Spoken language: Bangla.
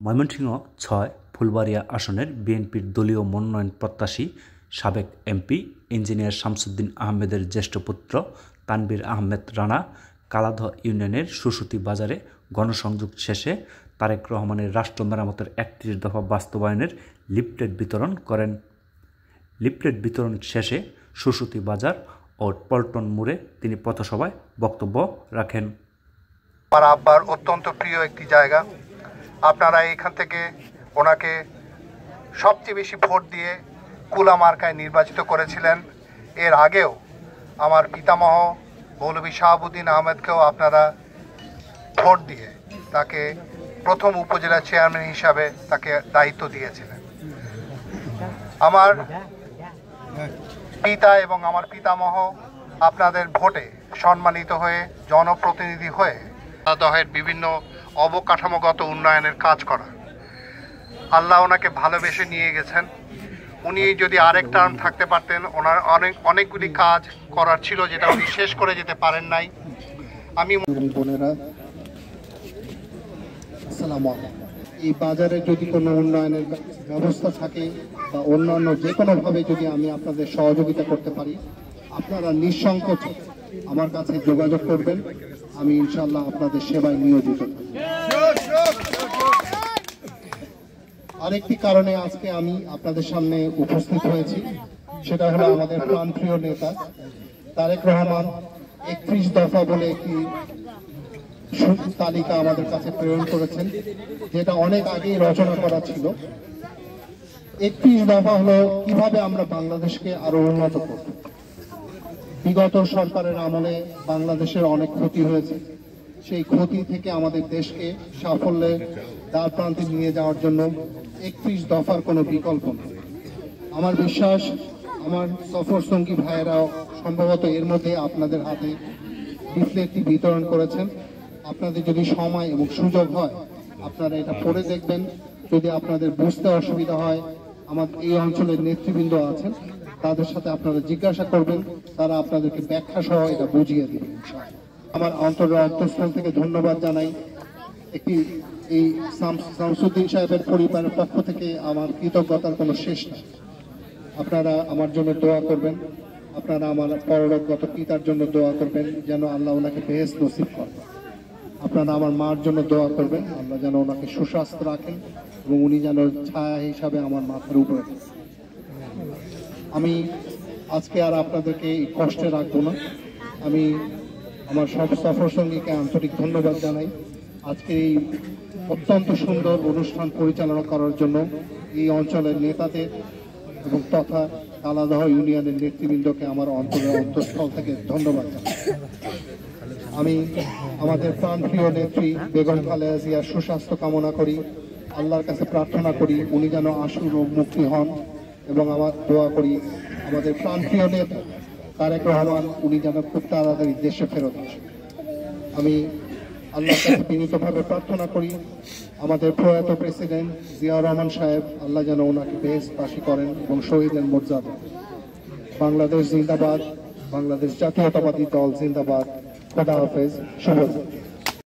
ময়মনসিংহ ৬ ফুলবাড়িয়া আসনের বিএনপির দলীয় মনোনয়ন প্রত্যাশী সাবেক এমপি ইঞ্জিনিয়ার শামসুদ্দিন আহমেদের জ্যেষ্ঠ পুত্র তানভীর আহমেদ রানা কালাদহ ইউনিয়নের সুসুতি বাজারে গণসংযোগ শেষে তারেক রহমানের রাষ্ট্র মেরামতের ৩১ দফা বাস্তবায়নের লিফলেট বিতরণ করেন। লিফলেট বিতরণ শেষে সুসুতি বাজার ও পল্টন মোড়ে তিনি পথসভায় বক্তব্য রাখেন। আমার আব্বার অত্যন্ত প্রিয় একটি জায়গা। আপনারা এখান থেকে ওনাকে সবচেয়ে বেশি ভোট দিয়ে কুলা মার্কায় নির্বাচিত করেছিলেন। এর আগেও আমার পিতামহ মৌলভী শাহাবুদ্দিন আহমেদকেও আপনারা ভোট দিয়ে তাকে প্রথম উপজেলা চেয়ারম্যান হিসাবে তাকে দায়িত্ব দিয়েছিলেন। আমার পিতা এবং আমার পিতামহ আপনাদের ভোটে সম্মানিত হয়ে জনপ্রতিনিধি হয়ে দহের বিভিন্ন অবকাঠামোগত উন্নয়নের কাজ করা। আল্লাহ ওনাকে ভালোবেসে নিয়ে গেছেন। উনি যদি আরেক টার্ম থাকতে পারতেন, ওনার অনেকগুলি কাজ করার ছিল যেটা উনি শেষ করে যেতে পারেন নাই। আমি বোনেরা, আসসালামু আলাইকুম। এই বাজারে যদি কোনো উন্নয়নের ব্যবস্থা থাকে বা অন্যান্য যে কোনোভাবে যদি আমি আপনাদের সহযোগিতা করতে পারি, আপনারা নিঃসংকোচ আমার কাছে যোগাযোগ করবেন। আমি ইনশাআল্লাহ আপনাদের সেবায় নিয়োজিত। আরেকটি কারণে আজকে আমি আপনাদের সামনে উপস্থিত হয়েছি, সেটা হলো আমাদের প্রাণপ্রিয় নেতা তারেক রহমান ৩১ দফা বলে একটি তালিকা আমাদের কাছে প্রেরণ করেছেন, যেটা অনেক আগেই রচনা করা ছিল। ৩১ দফা হলো কিভাবে আমরা বাংলাদেশকে আরো উন্নত করব। বিগত সরকারের আমলে বাংলাদেশের অনেক ক্ষতি হয়েছে। সেই ক্ষতি থেকে আমাদের দেশকে সাফল্যের দ্বার প্রান্তে নিয়ে যাওয়ার জন্য ৩১ দফার কোনো বিকল্প নেই। আমার বিশ্বাস আমার সফর সঙ্গী ভাইয়েরাও সম্ভবত এর মধ্যে আপনাদের হাতে লিফলেটটি বিতরণ করেছেন। আপনাদের যদি সময় এবং সুযোগ হয় আপনারা এটা পড়ে দেখবেন। যদি আপনাদের বুঝতে অসুবিধা হয়, আমার এই অঞ্চলের নেতৃবৃন্দ আছেন, তাদের সাথে আপনারা জিজ্ঞাসা করবেন, তারা আপনাদেরকে ব্যাখ্যা সহ এটা বুঝিয়ে দেবেন। আমার অন্তরের অন্তঃস্থল থেকে ধন্যবাদ জানাই। এই শামসুদ্দিন সাহেবের পরিবারের পক্ষ থেকে আমার কৃতজ্ঞতার কোনো শেষ নেই। আপনারা আমার জন্য দোয়া করবেন, আপনারা আমার পরলোকগত পিতার জন্য দোয়া করবেন যেন আল্লাহ ওনাকে বেহেশত নসিব করেন। আপনারা আমার মার জন্য দোয়া করবেন, আল্লাহ যেন ওনাকে সুস্বাস্থ্য রাখেন এবং উনি যেন ছায়া হিসাবে আমার মাথার উপরে। আমি আজকে আর আপনাদেরকে এই কষ্টে রাখবো না। আমি আমার সব সফর সঙ্গীকে আন্তরিক ধন্যবাদ জানাই আজকে এই অত্যন্ত সুন্দর অনুষ্ঠান পরিচালনা করার জন্য। এই অঞ্চলের নেতাদের এবং তথা কালাদহ ইউনিয়নের নেতৃবৃন্দকে আমার অন্তরের অন্তঃস্থল থেকে ধন্যবাদ জানাই। আমি আমাদের প্রাণপ্রিয় নেত্রী বেগম খালেদা জিয়ার সুস্বাস্থ্য কামনা করি, আল্লাহর কাছে প্রার্থনা করি উনি যেন আশু রোগ মুক্তি হন, এবং আমার দোয়া করি আমাদের প্রাণপ্রিয় নেতা তারেক রহমান উনি যেন খুব তাড়াতাড়ি দেশে ফেরত আসেন। আমি আল্লাহর কাছে বিনীতভাবে প্রার্থনা করি আমাদের প্রয়াত প্রেসিডেন্ট জিয়াউর রহমান সাহেব, আল্লাহ যেন ওনাকে বেহেশতবাসী করেন এবং শহীদের মর্যাদা। বাংলাদেশ জিন্দাবাদ, বাংলাদেশ জাতীয়তাবাদী দল জিন্দাবাদ। খোদা হাফেজ, শুভ।